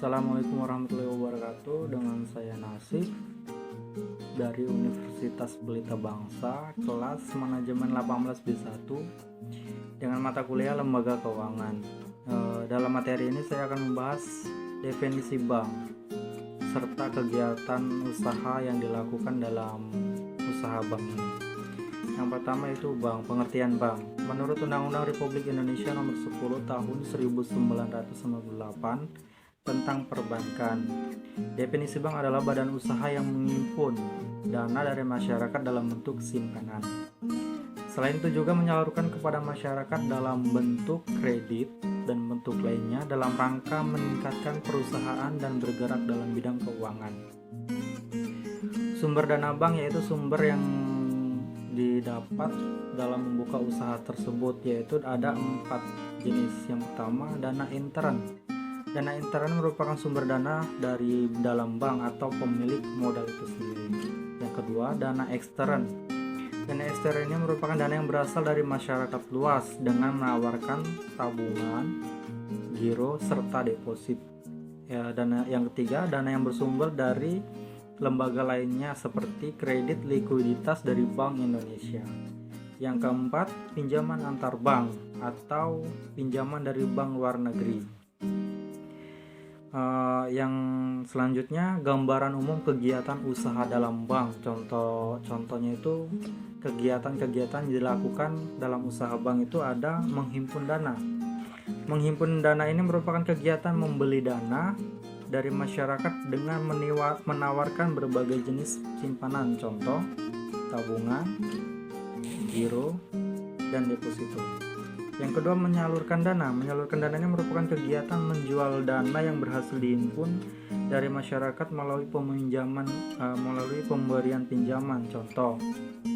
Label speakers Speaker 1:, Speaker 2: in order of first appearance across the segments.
Speaker 1: Assalamualaikum warahmatullahi wabarakatuh. Dengan saya Nasib dari Universitas Pelita Bangsa, kelas Manajemen 18B1 dengan mata kuliah Lembaga Keuangan. Dalam materi ini saya akan membahas definisi bank serta kegiatan usaha yang dilakukan dalam usaha bank ini. Yang pertama itu bank, pengertian bank. Menurut Undang-Undang Republik Indonesia Nomor 10 Tahun 1998 tentang perbankan, definisi bank adalah badan usaha yang menghimpun dana dari masyarakat dalam bentuk simpanan. Selain itu juga menyalurkan kepada masyarakat dalam bentuk kredit dan bentuk lainnya dalam rangka meningkatkan perusahaan dan bergerak dalam bidang keuangan. Sumber dana bank yaitu sumber yang didapat dalam membuka usaha tersebut, yaitu ada 4 jenis. Yang pertama, dana intern. Dana intern merupakan sumber dana dari dalam bank atau pemilik modal itu sendiri. Yang kedua, dana ekstern. Dana ekstern ini merupakan dana yang berasal dari masyarakat luas dengan menawarkan tabungan, giro, serta deposit. Dana yang ketiga, dana yang bersumber dari lembaga lainnya seperti kredit likuiditas dari Bank Indonesia. Yang keempat, pinjaman antar bank atau pinjaman dari bank luar negeri. Yang selanjutnya, gambaran umum kegiatan usaha dalam bank. Contohnya itu kegiatan-kegiatan yang dilakukan dalam usaha bank itu ada menghimpun dana. Menghimpun dana ini merupakan kegiatan membeli dana dari masyarakat dengan menawarkan berbagai jenis simpanan, contoh tabungan, giro, dan deposito. Yang kedua, menyalurkan dana. Menyalurkan dana ini merupakan kegiatan menjual dana yang berhasil dihimpun dari masyarakat melalui melalui pemberian pinjaman. Contoh,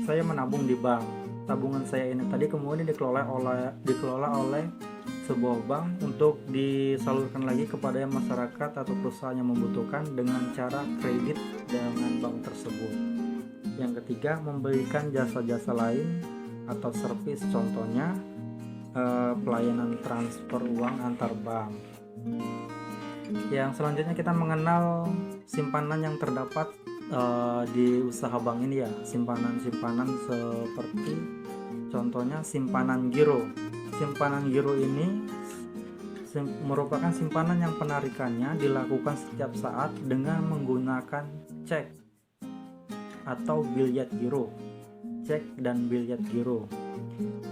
Speaker 1: saya menabung di bank. Tabungan saya ini tadi kemudian dikelola oleh sebuah bank untuk disalurkan lagi kepada masyarakat atau perusahaan yang membutuhkan dengan cara kredit dengan bank tersebut. Yang ketiga, memberikan jasa-jasa lain atau servis, contohnya pelayanan transfer uang antar bank. Yang selanjutnya kita mengenal simpanan yang terdapat di usaha bank ini ya. Simpanan-simpanan seperti contohnya simpanan giro. Simpanan giro ini merupakan simpanan yang penarikannya dilakukan setiap saat dengan menggunakan cek atau bilyet giro. Cek dan bilyet giro.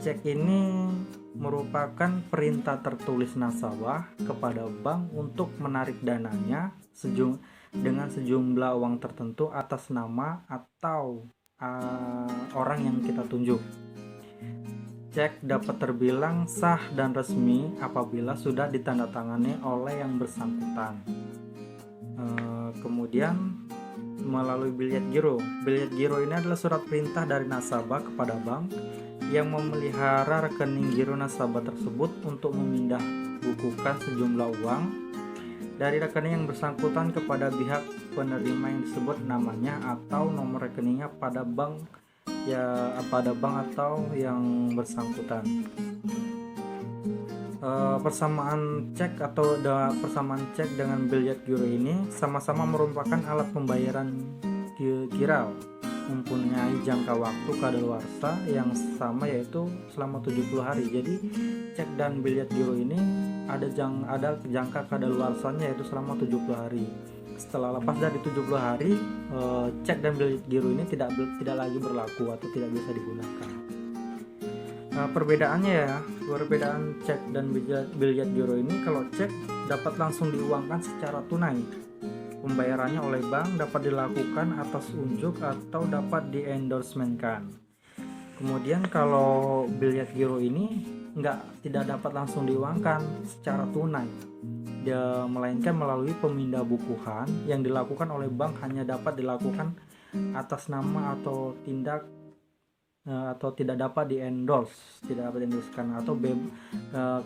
Speaker 1: Cek ini merupakan perintah tertulis nasabah kepada bank untuk menarik dananya dengan sejumlah uang tertentu atas nama atau orang yang kita tunjuk. Cek dapat terbilang sah dan resmi apabila sudah ditandatangani oleh yang bersangkutan. Kemudian melalui bilyet giro. Bilyet giro ini adalah surat perintah dari nasabah kepada bank yang memelihara rekening giro nasabah tersebut untuk memindah bukukan sejumlah uang dari rekening yang bersangkutan kepada pihak penerima yang disebut namanya atau nomor rekeningnya pada bank atau yang bersangkutan. Persamaan cek dengan bilyet giro ini sama-sama merupakan alat pembayaran giral, mempunyai jangka waktu kadaluarsa yang sama yaitu selama 70 hari. Jadi cek dan bilyet giro ini ada jangka kadaluarsanya yaitu selama 70 hari. Setelah lepas dari 70 hari, cek dan bilyet giro ini tidak lagi berlaku atau tidak bisa digunakan. Perbedaan cek dan bilyet giro ini, kalau cek dapat langsung diuangkan secara tunai. Pembayarannya oleh bank dapat dilakukan atas unjuk atau dapat di-endorsementkan. Kemudian kalau bilyet giro ini tidak dapat langsung diuangkan secara tunai, melainkan melalui pemindah bukuan yang dilakukan oleh bank hanya dapat dilakukan atas nama atau tidak dapat di-endorsekan atau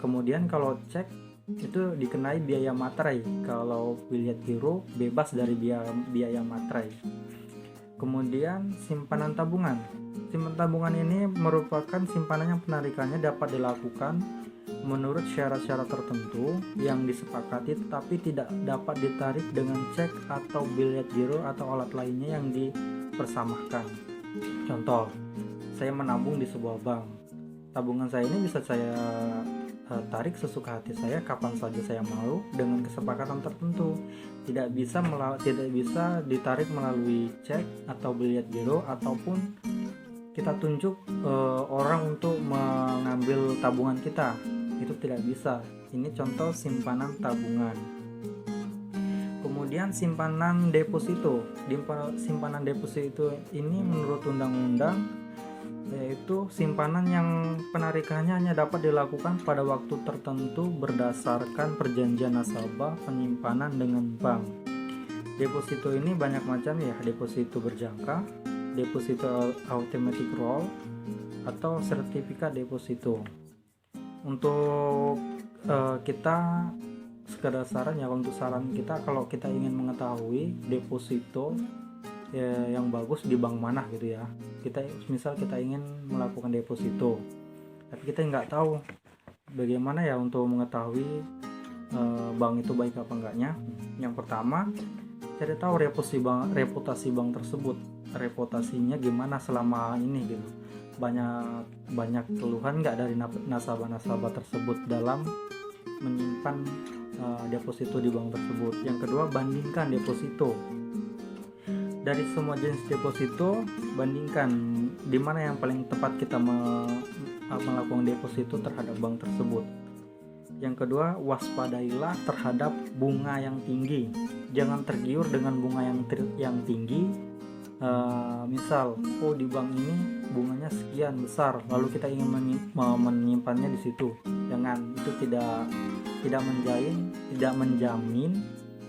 Speaker 1: kemudian kalau cek itu dikenai biaya materai. Kalau bilyet giro bebas dari biaya materai. Kemudian simpanan tabungan. Simpanan tabungan ini merupakan simpanan yang penarikannya dapat dilakukan menurut syarat-syarat tertentu yang disepakati, tetapi tidak dapat ditarik dengan cek atau biliet giro atau alat lainnya yang dipersamakan. Contoh, saya menabung di sebuah bank. Tabungan saya ini bisa saya tarik sesuka hati saya kapan saja saya mau dengan kesepakatan tertentu. Tidak bisa ditarik melalui cek atau biliet giro, ataupun kita tunjuk orang untuk mengambil tabungan kita. Itu tidak bisa. Ini contoh simpanan tabungan. Kemudian simpanan deposito. Simpanan deposito ini menurut undang-undang yaitu simpanan yang penarikannya hanya dapat dilakukan pada waktu tertentu berdasarkan perjanjian nasabah penyimpanan dengan bank. Deposito ini banyak macam ya, deposito berjangka, deposito automatic roll, atau sertifikat deposito. Untuk kita sekedar saran ya, untuk saran kita kalau kita ingin mengetahui deposito yang bagus di bank mana gitu ya, misal kita ingin melakukan deposito tapi kita nggak tahu bagaimana ya untuk mengetahui bank itu baik apa enggaknya. Yang pertama, cari tahu reputasi bank tersebut, reputasinya gimana selama ini gitu. Banyak keluhan nggak dari nasabah-nasabah tersebut dalam menyimpan deposito di bank tersebut. Yang kedua, bandingkan deposito dari semua jenis deposito, bandingkan di mana yang paling tepat kita melakukan deposito terhadap bank tersebut. Yang kedua, waspadailah terhadap bunga yang tinggi. Jangan tergiur dengan bunga yang tinggi. Misal, di bank ini bunganya sekian besar, lalu kita ingin menyimpannya di situ. Jangan, itu tidak menjamin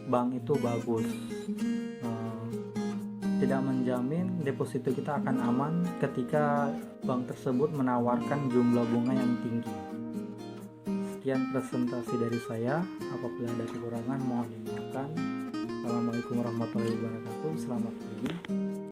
Speaker 1: bank itu bagus. Tidak menjamin deposito kita akan aman ketika bank tersebut menawarkan jumlah bunga yang tinggi. Sekian presentasi dari saya. Apabila ada kekurangan mohon dimaafkan. Assalamualaikum warahmatullahi wabarakatuh. Selamat pagi.